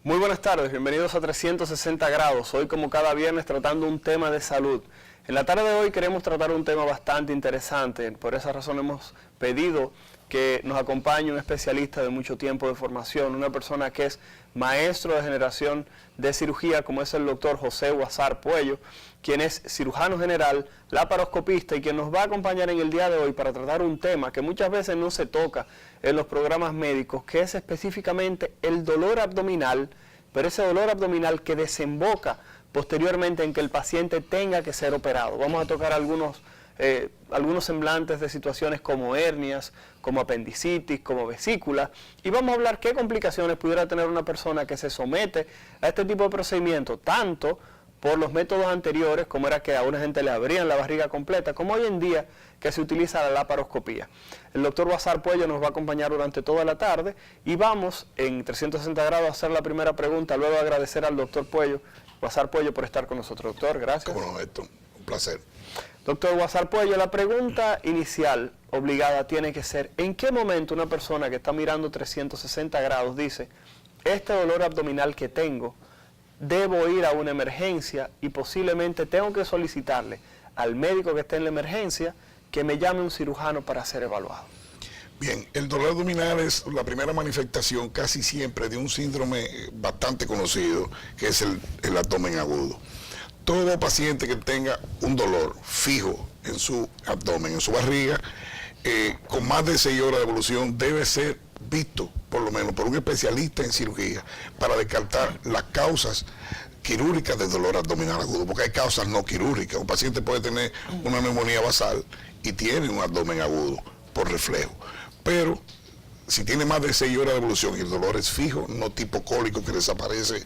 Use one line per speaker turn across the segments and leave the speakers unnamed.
Muy buenas tardes, bienvenidos a 360 grados. Hoy, como cada viernes, tratando un tema de salud. En la tarde de hoy queremos tratar un tema bastante interesante. Por esa razón hemos pedido que nos acompañe un especialista de mucho tiempo de formación, una persona que es maestro de generación de cirugía, como es el doctor José Huazar Puello, quien es cirujano general, laparoscopista y quien nos va a acompañar en el día de hoy para tratar un tema que muchas veces no se toca en los programas médicos, que es específicamente el dolor abdominal, pero ese dolor abdominal que desemboca posteriormente en que el paciente tenga que ser operado. Vamos a tocar algunos semblantes de situaciones como hernias, como apendicitis, como vesícula, y vamos a hablar qué complicaciones pudiera tener una persona que se somete a este tipo de procedimiento, tanto por los métodos anteriores, como era que a una gente le abrían la barriga completa, como hoy en día que se utiliza la laparoscopía. El doctor Huazar Puello nos va a acompañar durante toda la tarde y vamos en 360 grados a hacer la primera pregunta, luego agradecer al doctor Huazar Puello por estar con nosotros. Doctor, gracias.
Cómo no, Héctor, un placer.
Doctor Huazar Puello, la pregunta inicial obligada tiene que ser, ¿en qué momento una persona que está mirando 360 grados dice, este dolor abdominal que tengo, debo ir a una emergencia y posiblemente tengo que solicitarle al médico que esté en la emergencia que me llame un cirujano para ser evaluado?
Bien, el dolor abdominal es la primera manifestación casi siempre de un síndrome bastante conocido, que es el abdomen agudo. Todo paciente que tenga un dolor fijo en su abdomen, en su barriga, con más de 6 horas de evolución, debe ser visto, por lo menos, por un especialista en cirugía, para descartar las causas quirúrgicas del dolor abdominal agudo, porque hay causas no quirúrgicas. Un paciente puede tener una neumonía basal y tiene un abdomen agudo por reflejo, pero si tiene más de 6 horas de evolución y el dolor es fijo, no tipo cólico que desaparece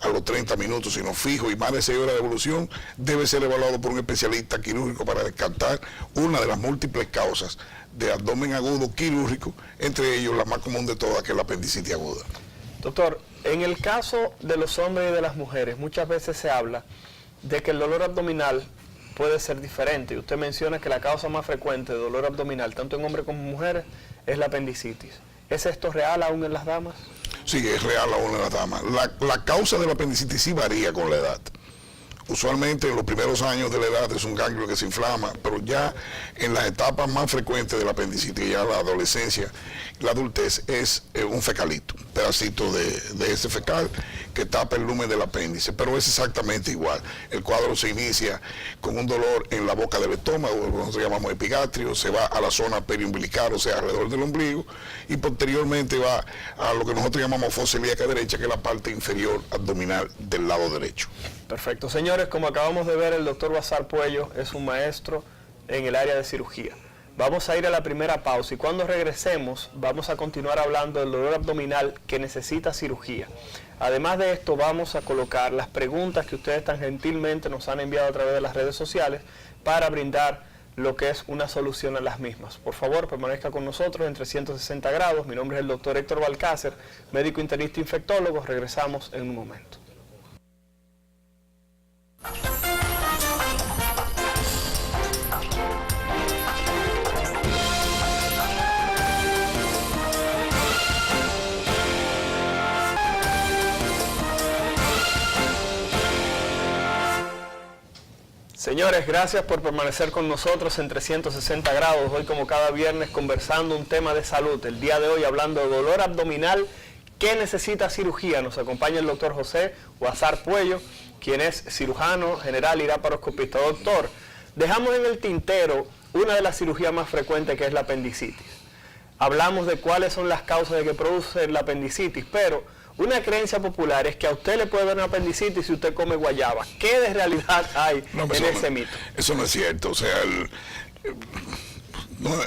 a los 30 minutos, sino fijo y más de 6 horas de evolución, debe ser evaluado por un especialista quirúrgico para descartar una de las múltiples causas de abdomen agudo quirúrgico, entre ellos la más común de todas, que es la apendicitis aguda.
Doctor, en el caso de los hombres y de las mujeres, muchas veces se habla de que el dolor abdominal puede ser diferente. Y usted menciona que la causa más frecuente de dolor abdominal, tanto en hombres como en mujeres, es la apendicitis. ¿Es esto real aún en las damas?
Sí, es real aún en las damas. La causa de la apendicitis sí varía con la edad. Usualmente en los primeros años de la edad es un ganglio que se inflama, pero ya en las etapas más frecuentes de la apendicitis, ya la adolescencia, la adultez, es un fecalito, un pedacito de ese fecal que tapa el lumen del apéndice, pero es exactamente igual. El cuadro se inicia con un dolor en la boca del estómago, lo que nosotros llamamos epigastrio, se va a la zona periumbilical, o sea, alrededor del ombligo, y posteriormente va a lo que nosotros llamamos fosa ilíaca derecha, que es la parte inferior abdominal del lado derecho.
Perfecto. Señores, como acabamos de ver, el doctor Huazar Puello es un maestro en el área de cirugía. Vamos a ir a la primera pausa y cuando regresemos vamos a continuar hablando del dolor abdominal que necesita cirugía. Además de esto, vamos a colocar las preguntas que ustedes tan gentilmente nos han enviado a través de las redes sociales para brindar lo que es una solución a las mismas. Por favor, permanezca con nosotros en 360 grados. Mi nombre es el doctor Héctor Balcácer, médico internista infectólogo. Regresamos en un momento. Señores, gracias por permanecer con nosotros en 360 grados. Hoy, como cada viernes, conversando un tema de salud. El día de hoy hablando de dolor abdominal que necesita cirugía. Nos acompaña el doctor José Huazar Puello, quien es cirujano general y laparoscopista. Doctor, dejamos en el tintero una de las cirugías más frecuentes, que es la apendicitis. Hablamos de cuáles son las causas de que produce la apendicitis, pero una creencia popular es que a usted le puede dar una apendicitis si usted come guayaba. ¿Qué de realidad hay en ese mito?
Eso no es cierto. O sea, en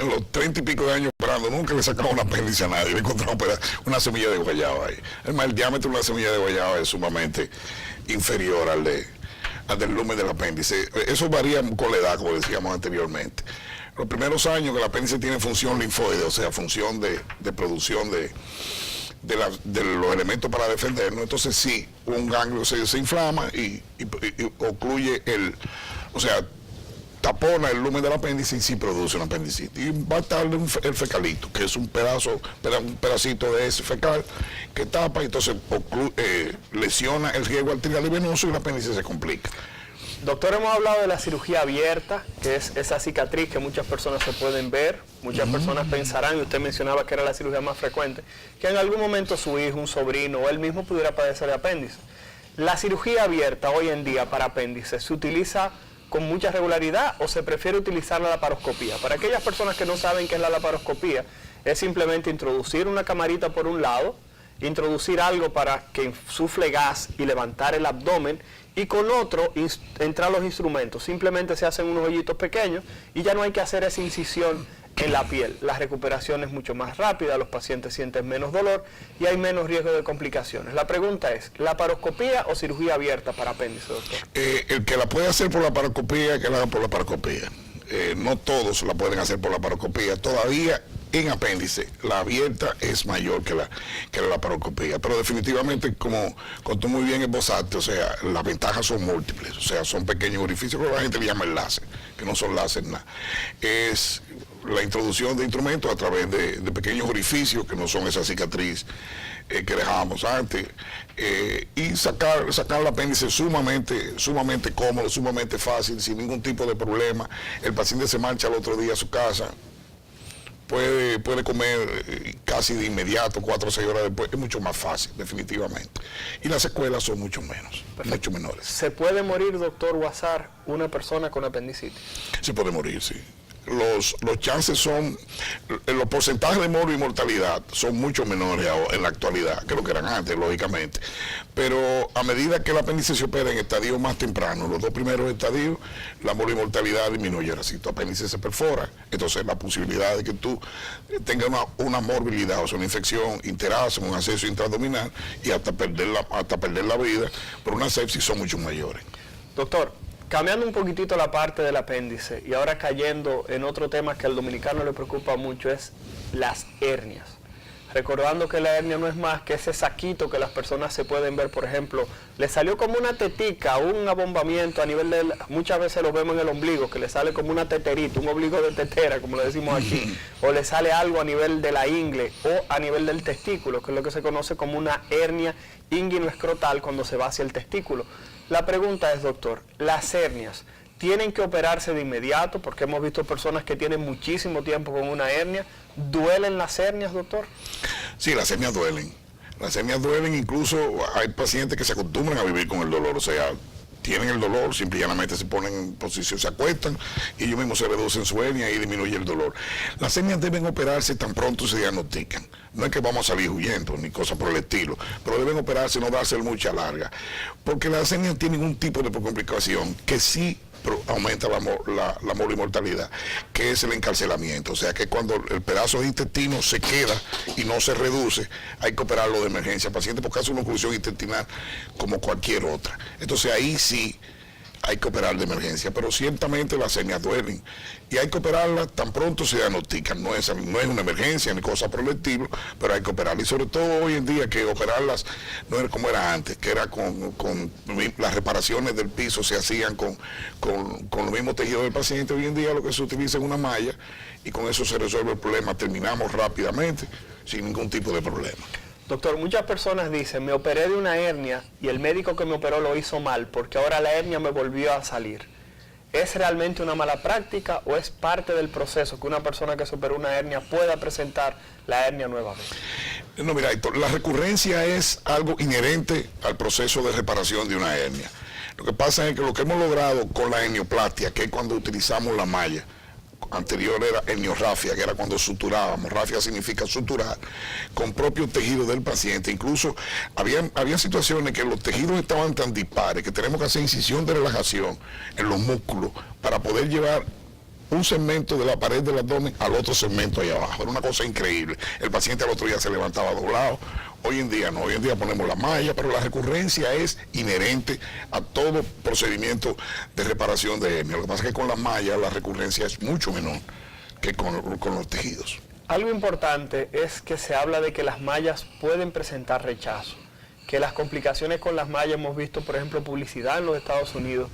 los 30 y pico de años operando, nunca le sacamos una apéndice a nadie. Le encontramos una semilla de guayaba ahí. Además, el diámetro de una semilla de guayaba es sumamente inferior al del lumen del apéndice. Eso varía con la edad, como decíamos anteriormente. Los primeros años que el apéndice tiene función linfoide, o sea, función de producción de los elementos para defendernos, entonces sí, un ganglio se inflama y ocluye o sea, tapona el lumen del apéndice y sí produce una apendicitis. Y va a estar el fecalito, que es un pedacito de ese fecal que tapa y entonces lesiona el riego arterial y venoso y el apéndice se complica.
Doctor, hemos hablado de la cirugía abierta, que es esa cicatriz que muchas personas se pueden ver. Muchas personas pensarán, y usted mencionaba que era la cirugía más frecuente, que en algún momento su hijo, un sobrino o él mismo pudiera padecer de apéndice. La cirugía abierta hoy en día para apéndice, ¿se utiliza con mucha regularidad o se prefiere utilizar la laparoscopía? Para aquellas personas que no saben qué es la laparoscopía, es simplemente introducir una camarita por un lado, introducir algo para que insufle gas y levantar el abdomen, y con otro entrar los instrumentos. Simplemente se hacen unos hoyitos pequeños y ya no hay que hacer esa incisión en la piel. La recuperación es mucho más rápida, los pacientes sienten menos dolor y hay menos riesgo de complicaciones. La pregunta es, ¿laparoscopía o cirugía abierta para apéndice, doctor?
El que la puede hacer por laparoscopía, que la haga por laparoscopía. No todos la pueden hacer por laparoscopía. Todavía en apéndice, la abierta es mayor que la laparoscopía, pero definitivamente, como tú muy bien esbozaste, o sea, las ventajas son múltiples, o sea, son pequeños orificios, que la gente le llama el láser, que no son láser nada. Es la introducción de instrumentos a través de pequeños orificios, que no son esa cicatriz que dejábamos antes, y sacar el apéndice sumamente cómodo, sumamente fácil, sin ningún tipo de problema. El paciente se marcha al otro día a su casa, puede comer casi de inmediato, 4 o 6 horas después. Es mucho más fácil, definitivamente. Y las secuelas son mucho menores.
¿Se puede morir, doctor Huazar, una persona con apendicitis?
Se puede morir, sí. Los chances son, los porcentajes de morbo y mortalidad son mucho menores en la actualidad que lo que eran antes, lógicamente. Pero a medida que el apéndice se opera en estadios más tempranos, los 2 primeros estadios, la morbo y mortalidad disminuye. Si tu apéndice se perfora, entonces la posibilidad de que tú tengas una morbilidad, o sea, una infección interasa, un acceso intraabdominal y hasta perder la vida por una sepsis son mucho mayores.
Doctor, cambiando un poquitito la parte del apéndice y ahora cayendo en otro tema que al dominicano le preocupa mucho, es las hernias. Recordando que la hernia no es más que ese saquito que las personas se pueden ver, por ejemplo, le salió como una tetica, un abombamiento a nivel de, muchas veces lo vemos en el ombligo, que le sale como una teterita, un ombligo de tetera, como le decimos aquí, o le sale algo a nivel de la ingle o a nivel del testículo, que es lo que se conoce como una hernia inguinoescrotal cuando se va hacia el testículo. La pregunta es, doctor, ¿las hernias tienen que operarse de inmediato? Porque hemos visto personas que tienen muchísimo tiempo con una hernia. ¿Duelen las hernias, doctor?
Sí, las hernias duelen. Las hernias duelen, incluso hay pacientes que se acostumbran a vivir con el dolor, o sea, tienen el dolor, simple y llanamente se ponen en posición, se acuestan y ellos mismos se reducen su hernia y disminuye el dolor. Las hernias deben operarse tan pronto se diagnostican. No es que vamos a salir huyendo ni cosas por el estilo, pero deben operarse, no darse mucha larga, porque las hernias tienen un tipo de complicación que sí aumenta la mortalidad, que es el encarcelamiento. O sea que cuando el pedazo de intestino se queda y no se reduce, hay que operarlo de emergencia al paciente porque hace una oclusión intestinal como cualquier otra. Entonces ahí sí hay que operar de emergencia, pero ciertamente las hernias duelen y hay que operarlas tan pronto se diagnostican. No es una emergencia ni cosa por el estilo, pero hay que operarlas. Y sobre todo hoy en día que operarlas no es como era antes, que era con las reparaciones del piso se hacían con los mismos tejidos del paciente. Hoy en día lo que se utiliza es una malla y con eso se resuelve el problema. Terminamos rápidamente sin ningún tipo de problema.
Doctor, muchas personas dicen, me operé de una hernia y el médico que me operó lo hizo mal porque ahora la hernia me volvió a salir. ¿Es realmente una mala práctica o es parte del proceso que una persona que se operó una hernia pueda presentar la hernia nuevamente?
No, mira, Héctor, la recurrencia es algo inherente al proceso de reparación de una hernia. Lo que pasa es que lo que hemos logrado con la hernioplastia, que es cuando utilizamos la malla, anterior era herniorrafia, que era cuando suturábamos. Rafia significa suturar con propio tejido del paciente. Incluso había situaciones que los tejidos estaban tan dispares que tenemos que hacer incisión de relajación en los músculos para poder llevar un segmento de la pared del abdomen al otro segmento ahí abajo. Era una cosa increíble. El paciente al otro día se levantaba doblado. Hoy en día no, hoy en día ponemos la malla, pero la recurrencia es inherente a todo procedimiento de reparación de hernia. Lo que pasa es que con las mallas la recurrencia es mucho menor que con los tejidos.
Algo importante es que se habla de que las mallas pueden presentar rechazo, que las complicaciones con las mallas hemos visto, por ejemplo, publicidad en los Estados Unidos,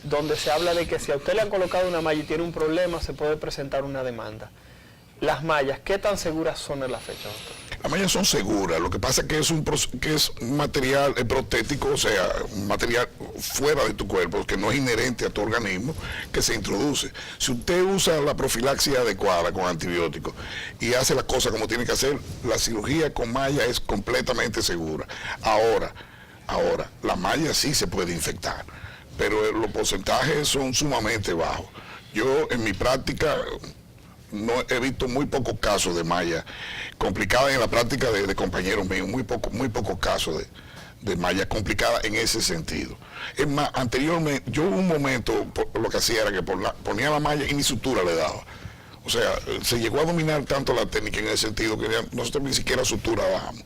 donde se habla de que si a usted le han colocado una malla y tiene un problema, se puede presentar una demanda. Las mallas, ¿qué tan seguras son en la fecha, doctor?
Las mallas son seguras, lo que pasa es que es un material protético, o sea, un material fuera de tu cuerpo, que no es inherente a tu organismo, que se introduce. Si usted usa la profilaxis adecuada con antibióticos y hace las cosas como tiene que hacer, la cirugía con malla es completamente segura. Ahora, la malla sí se puede infectar, pero los porcentajes son sumamente bajos. Yo en mi práctica no he visto muy pocos casos de malla complicada en la práctica de compañeros míos, muy pocos casos de malla complicada en ese sentido. Es más, anteriormente, yo un momento lo que hacía era que ponía la malla y ni sutura le daba. O sea, se llegó a dominar tanto la técnica en ese sentido que ya nosotros ni siquiera sutura damos,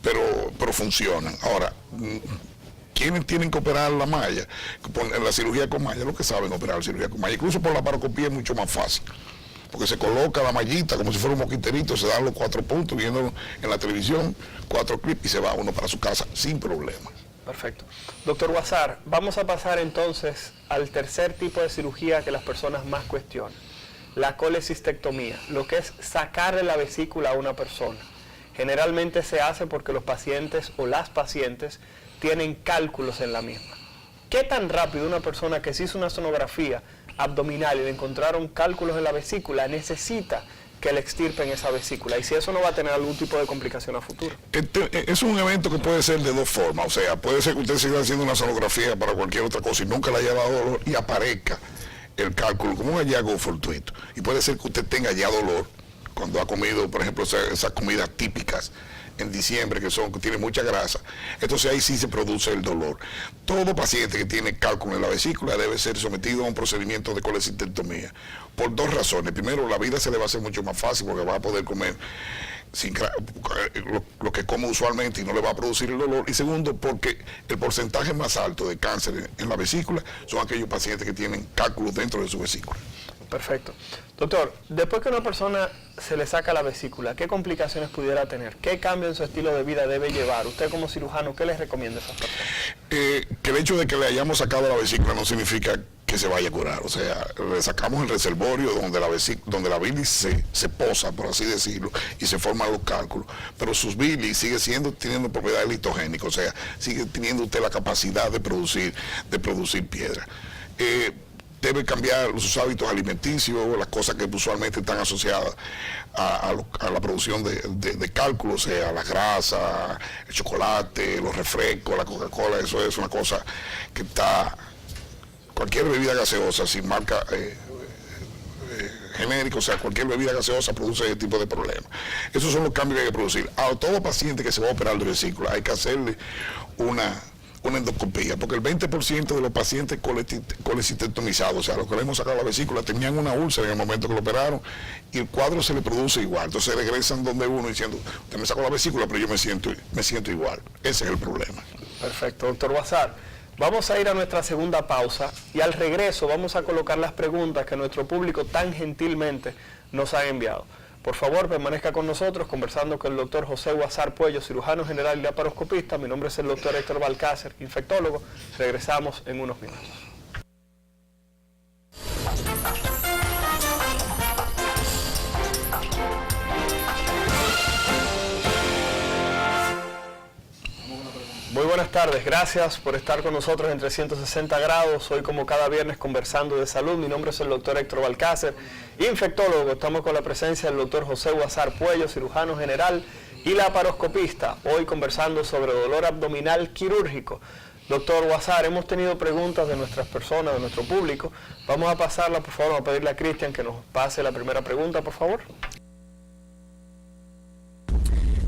pero funcionan. Ahora, ¿quiénes tienen que operar la malla? En la cirugía con malla, los que saben operar la cirugía con malla, incluso por la paroscopía es mucho más fácil, porque se coloca la mallita como si fuera un moquiterito, se dan los 4 puntos, viéndolo en la televisión, 4 clips y se va uno para su casa sin problema.
Perfecto. Doctor Huazar, vamos a pasar entonces al tercer tipo de cirugía que las personas más cuestionan, la colecistectomía, lo que es sacarle la vesícula a una persona. Generalmente se hace porque los pacientes o las pacientes tienen cálculos en la misma. ¿Qué tan rápido una persona que se hizo una sonografía abdominal y le encontraron cálculos en la vesícula necesita que le extirpen esa vesícula? Y si eso no va a tener algún tipo de complicación a futuro.
Es un evento que puede ser de dos formas. O sea, puede ser que usted siga haciendo una sonografía para cualquier otra cosa y nunca le haya dado dolor y aparezca el cálculo como un hallazgo fortuito. Y puede ser que usted tenga ya dolor cuando ha comido, por ejemplo, esas comidas típicas en diciembre que tienen mucha grasa. Entonces ahí sí se produce el dolor. Todo paciente que tiene cálculo en la vesícula debe ser sometido a un procedimiento de colecistectomía por dos razones. Primero, la vida se le va a hacer mucho más fácil porque va a poder comer lo que come usualmente y no le va a producir el dolor. Y segundo, porque el porcentaje más alto de cáncer en la vesícula son aquellos pacientes que tienen cálculos dentro de su vesícula.
Perfecto. Doctor, después que a una persona se le saca la vesícula, ¿qué complicaciones pudiera tener? ¿Qué cambio en su estilo de vida debe llevar? Usted como cirujano, ¿qué les recomienda a esas personas?
Que el hecho de que le hayamos sacado la vesícula no significa que se vaya a curar. O sea, le sacamos el reservorio donde la bilis se posa, por así decirlo, y se forman los cálculos. Pero sus bilis sigue teniendo propiedades litogénicas, o sea, sigue teniendo usted la capacidad de producir piedra. Debe cambiar sus hábitos alimenticios, las cosas que usualmente están asociadas a la producción de cálculos, o sea, la grasa, el chocolate, los refrescos, la Coca-Cola. Eso es una cosa que está, cualquier bebida gaseosa sin marca genérica, o sea, cualquier bebida gaseosa produce ese tipo de problemas. Esos son los cambios que hay que producir. A todo paciente que se va a operar de vesícula hay que hacerle una endoscopía, porque el 20% de los pacientes colecistectomizados, o sea, los que le hemos sacado la vesícula, tenían una úlcera en el momento que lo operaron y el cuadro se le produce igual. Entonces regresan donde uno diciendo, usted me sacó la vesícula, pero yo me siento igual. Ese es el problema.
Perfecto, doctor Huazar. Vamos a ir a nuestra segunda pausa y al regreso vamos a colocar las preguntas que nuestro público tan gentilmente nos ha enviado. Por favor, permanezca con nosotros conversando con el doctor José Huazar Puello, cirujano general y laparoscopista. Mi nombre es el doctor Héctor Balcácer, infectólogo. Regresamos en unos minutos. Muy buenas tardes, gracias por estar con nosotros en 360 grados. Hoy, como cada viernes, conversando de salud. Mi nombre es el doctor Héctor Balcácer, infectólogo. Estamos con la presencia del doctor José Huazar Puello, cirujano general y laparoscopista. Hoy conversando sobre dolor abdominal quirúrgico. Doctor Huazar, hemos tenido preguntas de nuestras personas, de nuestro público. Vamos a pasarla, por favor, a pedirle a Cristian que nos pase la primera pregunta, por favor.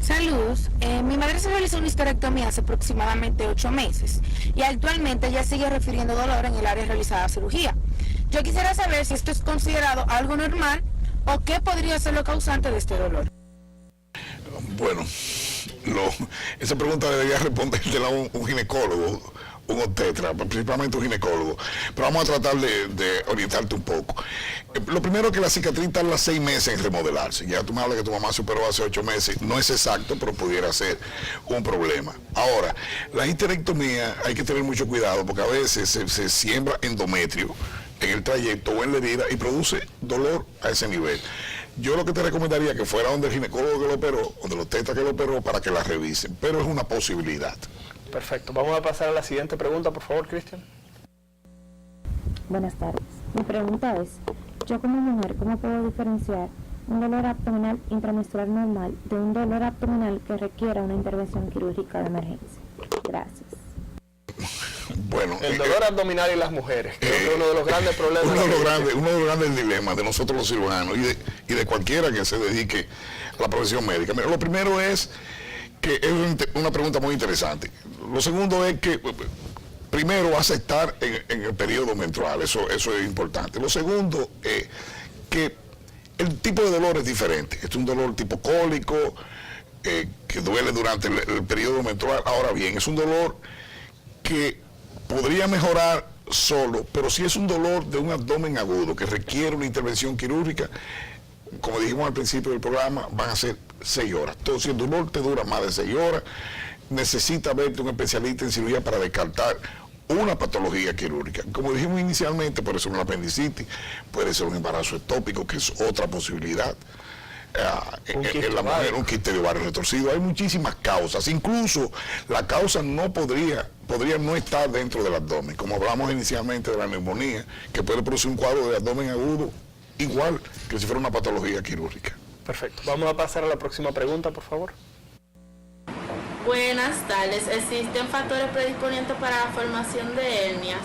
Saludos, mi madre se realizó una histerectomía hace aproximadamente 8 meses y actualmente ella sigue refiriendo dolor en el área realizada la cirugía. Yo quisiera saber si esto es considerado algo normal o qué podría ser lo causante de este dolor.
Bueno, esa pregunta debería respondérsela un ginecólogo un obstetra, principalmente un ginecólogo, pero vamos a tratar de orientarte un poco. Lo primero es que la cicatriz tarda 6 meses en remodelarse. Ya tú me hablas que tu mamá se operó hace 8 meses, no es exacto, pero pudiera ser un problema. Ahora, la histerectomía hay que tener mucho cuidado porque a veces se siembra endometrio en el trayecto o en la herida y produce dolor a ese nivel. Yo lo que te recomendaría es que fuera donde el ginecólogo que lo operó, donde el obstetra que lo operó, para que la revisen, pero es una posibilidad.
Perfecto. Vamos a pasar a la siguiente pregunta, por favor, Cristian.
Buenas tardes. Mi pregunta es, yo como mujer, ¿cómo puedo diferenciar un dolor abdominal intramenstrual normal de un dolor abdominal que requiera una intervención quirúrgica de emergencia? Gracias.
Bueno,
El dolor abdominal y las mujeres, creo que es uno de los grandes problemas.
Uno de los grandes dilemas de nosotros los cirujanos y de cualquiera que se dedique a la profesión médica. Mira, lo primero es que es una pregunta muy interesante. Lo segundo es que primero vas a estar en el periodo menstrual, eso es importante. Lo segundo es que el tipo de dolor es diferente. Este es un dolor tipo cólico, que duele durante el periodo menstrual. Ahora bien, es un dolor que podría mejorar solo, pero si es un dolor de un abdomen agudo que requiere una intervención quirúrgica, como dijimos al principio del programa, van a ser 6 horas. Entonces, si el dolor te dura más de 6 horas, necesita verte un especialista en cirugía para descartar una patología quirúrgica. Como dijimos inicialmente, puede ser una apendicitis, puede ser un embarazo ectópico, que es otra posibilidad. En la mujer, un quiste de ovario retorcido. Hay muchísimas causas, incluso la causa no podría no estar dentro del abdomen, como hablamos inicialmente de la neumonía, que puede producir un cuadro de abdomen agudo igual que si fuera una patología quirúrgica.
Perfecto. Vamos a pasar a la próxima pregunta, por favor.
Buenas tardes. ¿Existen factores predisponentes para la formación de hernias?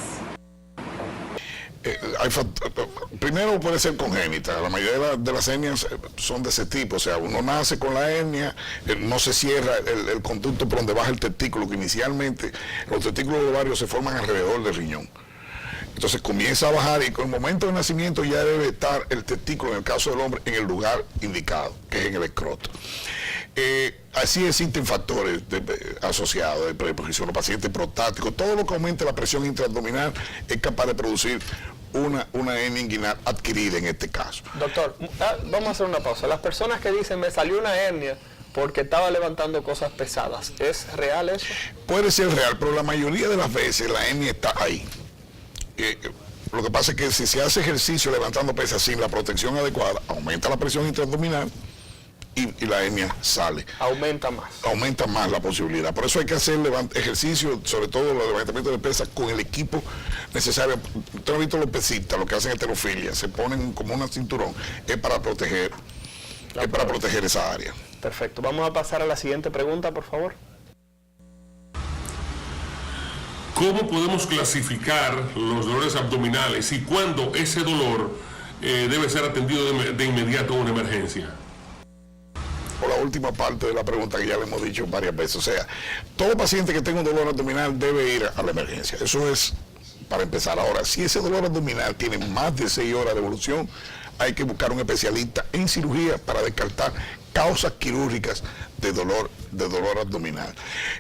Primero puede ser congénita. La mayoría de las hernias son de ese tipo, o sea, uno nace con la hernia, no se cierra el conducto por donde baja el testículo, que inicialmente los testículos ovarios se forman alrededor del riñón. Entonces comienza a bajar y con el momento de nacimiento ya debe estar el testículo, en el caso del hombre, en el lugar indicado, que es en el escroto. Así existen factores asociados de predisposición, los pacientes prostáticos, todo lo que aumente la presión intraabdominal es capaz de producir una hernia inguinal adquirida en este caso.
Doctor, vamos a hacer una pausa. Las personas que dicen, me salió una hernia porque estaba levantando cosas pesadas, ¿es real eso? Puede
ser real, pero la mayoría de las veces la hernia está ahí. Lo que pasa es que si se hace ejercicio levantando pesas sin la protección adecuada, aumenta la presión intraabdominal y la hernia sale.
Aumenta más
la posibilidad. Por eso hay que hacer ejercicio, sobre todo los levantamientos de pesas, con el equipo necesario. Usted ha visto los pesistas, lo que hacen heterofilia, se ponen como un cinturón, es para proteger esa área.
Perfecto. Vamos a pasar a la siguiente pregunta, por favor.
¿Cómo podemos clasificar los dolores abdominales y cuándo ese dolor debe ser atendido de inmediato en una emergencia?
Por la última parte de la pregunta que ya le hemos dicho varias veces, o sea, todo paciente que tenga un dolor abdominal debe ir a la emergencia. Eso es para empezar. Ahora, si ese dolor abdominal tiene más de 6 horas de evolución, hay que buscar un especialista en cirugía para descartar causas quirúrgicas de dolor abdominal.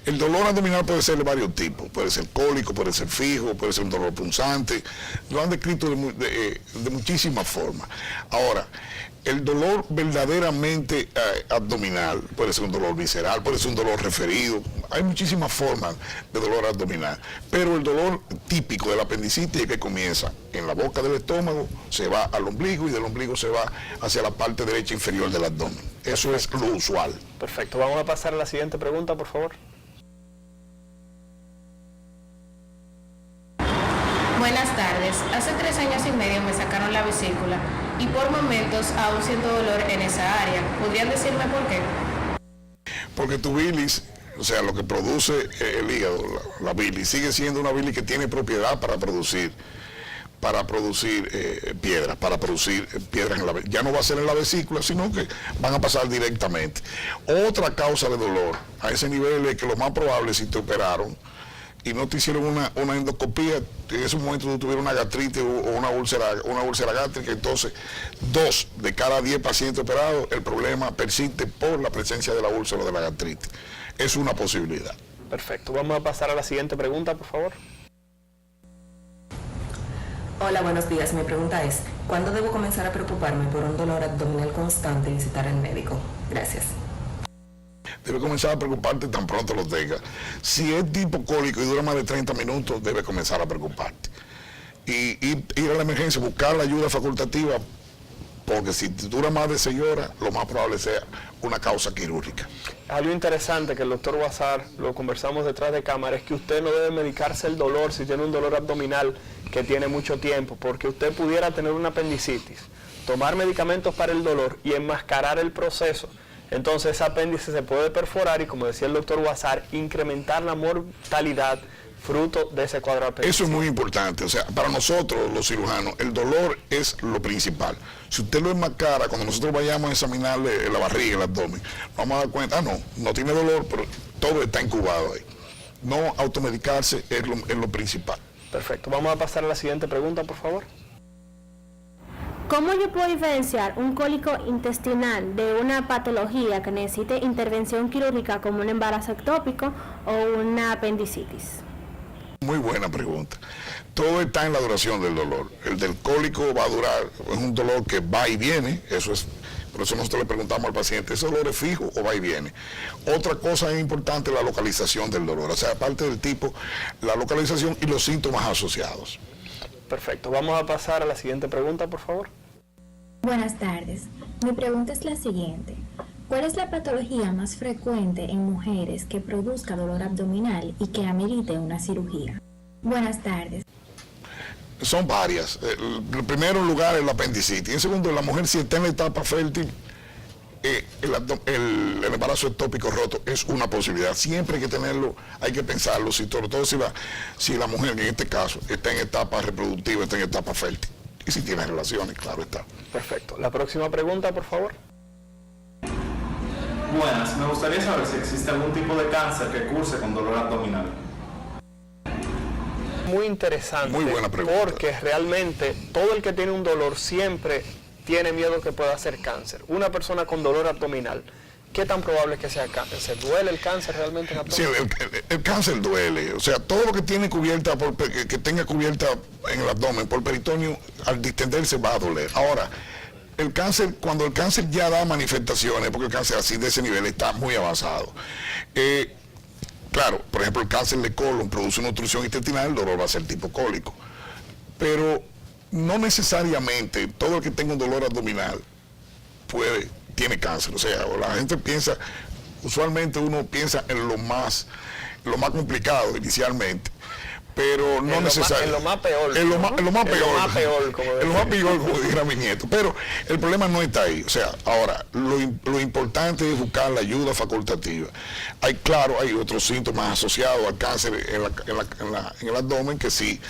El dolor abdominal puede ser de varios tipos, puede ser cólico, puede ser fijo, puede ser un dolor punzante, lo han descrito de muchísimas formas. Ahora, el dolor verdaderamente abdominal puede ser un dolor visceral, puede ser un dolor referido, hay muchísimas formas de dolor abdominal, pero el dolor típico de la apendicitis es que comienza en la boca del estómago, se va al ombligo y del ombligo se va hacia la parte derecha inferior del abdomen. Eso es lo usual.
Perfecto. Vamos a pasar a la siguiente pregunta, por favor.
Buenas tardes. Hace 3 años y medio me sacaron la vesícula y por momentos aún siento dolor en esa área. ¿Podrían decirme por qué?
Porque tu bilis, o sea, lo que produce el hígado, la bilis, sigue siendo una bilis que tiene propiedad para producir piedras, en la vesícula. Ya no va a ser en la vesícula, sino que van a pasar directamente. Otra causa de dolor a ese nivel es que lo más probable, si te operaron y no te hicieron una endoscopía, en ese momento tú tuvieras una gastritis o una úlcera gástrica, entonces 2 de cada 10 pacientes operados, el problema persiste por la presencia de la úlcera o de la gastritis. Es una posibilidad.
Perfecto. Vamos a pasar a la siguiente pregunta, por favor.
Hola, buenos días. Mi pregunta es, ¿cuándo debo comenzar a preocuparme por un dolor abdominal constante y visitar al médico? Gracias.
Debe comenzar a preocuparte tan pronto lo tenga. Si es tipo cólico y dura más de 30 minutos, debe comenzar a preocuparte. Y ir a la emergencia, buscar la ayuda facultativa, porque si dura más de 6 horas, lo más probable sea una causa quirúrgica.
Algo interesante que el doctor Guasar, lo conversamos detrás de cámara, es que usted no debe medicarse el dolor si tiene un dolor abdominal que tiene mucho tiempo, porque usted pudiera tener una apendicitis, tomar medicamentos para el dolor y enmascarar el proceso. Entonces ese apéndice se puede perforar y, como decía el doctor Guasar, incrementar la mortalidad fruto de ese cuadro apendicitis.
Eso es muy importante. O sea, para nosotros los cirujanos, el dolor es lo principal. Si usted lo enmascara, cuando nosotros vayamos a examinarle la barriga, el abdomen, vamos a dar cuenta, no tiene dolor, pero todo está incubado ahí. No automedicarse es lo principal.
Perfecto. Vamos a pasar a la siguiente pregunta, por favor.
¿Cómo yo puedo diferenciar un cólico intestinal de una patología que necesite intervención quirúrgica como un embarazo ectópico o una apendicitis?
Muy buena pregunta. Todo está en la duración del dolor. El del cólico va a durar, es un dolor que va y viene, por eso nosotros le preguntamos al paciente, ¿ese dolor es fijo o va y viene? Otra cosa importante es la localización del dolor, o sea, aparte del tipo, la localización y los síntomas asociados.
Perfecto. Vamos a pasar a la siguiente pregunta, por favor.
Buenas tardes. Mi pregunta es la siguiente. ¿Cuál es la patología más frecuente en mujeres que produzca dolor abdominal y que amerite una cirugía? Buenas tardes.
Son varias. En primer lugar es la apendicitis. En segundo, la mujer si está en la etapa fértil, el embarazo ectópico roto es una posibilidad. Siempre hay que tenerlo, hay que pensarlo, sobre todo si la mujer, en este caso, está en etapa reproductiva, está en etapa fértil. Y si tiene relaciones, claro está.
Perfecto. La próxima pregunta, por favor.
Buenas, me gustaría saber si existe algún tipo de cáncer que curse con dolor abdominal.
Muy interesante.
Muy buena pregunta.
Porque realmente todo el que tiene un dolor siempre tiene miedo que pueda ser cáncer. Una persona con dolor abdominal, ¿qué tan probable es que sea cáncer? ¿Se duele el cáncer realmente en el abdomen?
Sí, el cáncer duele. O sea, todo lo que tiene cubierta, que tenga cubierta en el abdomen por peritoneo, al distenderse va a doler. Ahora, el cáncer, cuando el cáncer ya da manifestaciones, porque el cáncer así de ese nivel está muy avanzado. Claro, por ejemplo, el cáncer de colon produce una obstrucción intestinal, el dolor va a ser tipo cólico. Pero no necesariamente todo el que tenga un dolor abdominal tiene cáncer. O sea, la gente piensa, usualmente uno piensa en lo más complicado inicialmente, pero no necesariamente.
En lo más peor.
En lo más peor,
como
como dijera mi nieto. Pero el problema no está ahí. O sea, ahora, lo importante es buscar la ayuda facultativa. Hay otros síntomas asociados al cáncer en el abdomen que sí,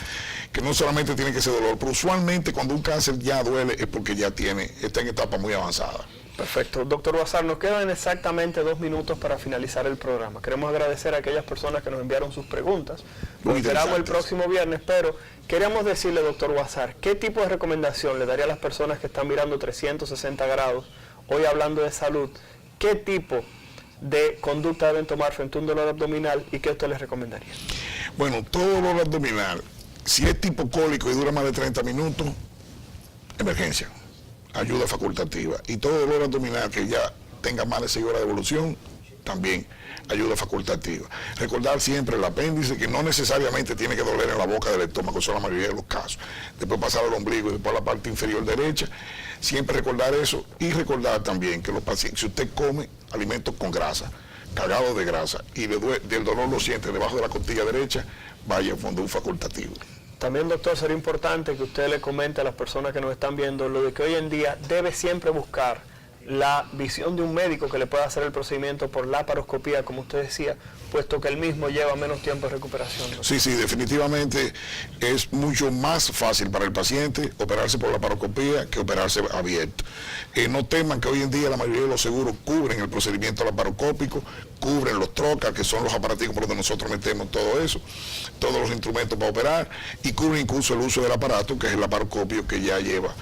que no solamente tiene que ser dolor, pero usualmente cuando un cáncer ya duele es porque ya está en etapa muy avanzada.
Perfecto. Doctor Guasar, nos quedan exactamente 2 minutos para finalizar el programa. Queremos agradecer a aquellas personas que nos enviaron sus preguntas. Nos esperamos el próximo viernes, pero queríamos decirle, doctor Guasar, ¿qué tipo de recomendación le daría a las personas que están mirando 360 grados, hoy hablando de salud? ¿Qué tipo de conducta deben tomar frente a un dolor abdominal y qué usted les recomendaría?
Bueno, todo dolor abdominal, si es tipo cólico y dura más de 30 minutos, emergencia. Ayuda facultativa. Y todo dolor abdominal que ya tenga más de 6 horas de evolución, también ayuda facultativa. Recordar siempre el apéndice, que no necesariamente tiene que doler en la boca del estómago, eso es la mayoría de los casos. Después pasar al ombligo y después a la parte inferior derecha. Siempre recordar eso y recordar también que los pacientes, si usted come alimentos con grasa, cargados de grasa, y el dolor lo siente debajo de la costilla derecha, vaya a fondo un facultativo.
También, doctor, sería importante que usted le comente a las personas que nos están viendo lo de que hoy en día debe siempre buscar la visión de un médico que le pueda hacer el procedimiento por laparoscopía, como usted decía, puesto que el mismo lleva menos tiempo de recuperación, ¿no?
Sí, definitivamente es mucho más fácil para el paciente operarse por laparoscopía que operarse abierto. No teman que hoy en día la mayoría de los seguros cubren el procedimiento laparoscópico, cubren los trocas, que son los aparatos por donde nosotros metemos todo eso, todos los instrumentos para operar, y cubren incluso el uso del aparato, que es el laparoscopio, que ya lleva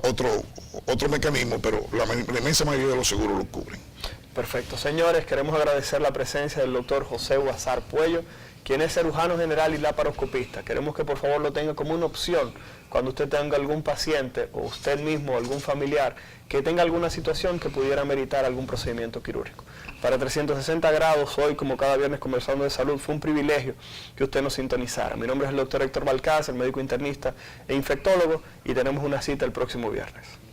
otro mecanismo, pero la inmensa mayoría de los seguros lo cubren.
Perfecto. Señores, queremos agradecer la presencia del doctor José Huazar Puello, quien es cirujano general y laparoscopista. Queremos que por favor lo tenga como una opción cuando usted tenga algún paciente o usted mismo o algún familiar que tenga alguna situación que pudiera meritar algún procedimiento quirúrgico. Para 360 grados, hoy como cada viernes conversando de salud, fue un privilegio que usted nos sintonizara. Mi nombre es el doctor Héctor Balcázar, médico internista e infectólogo, y tenemos una cita el próximo viernes.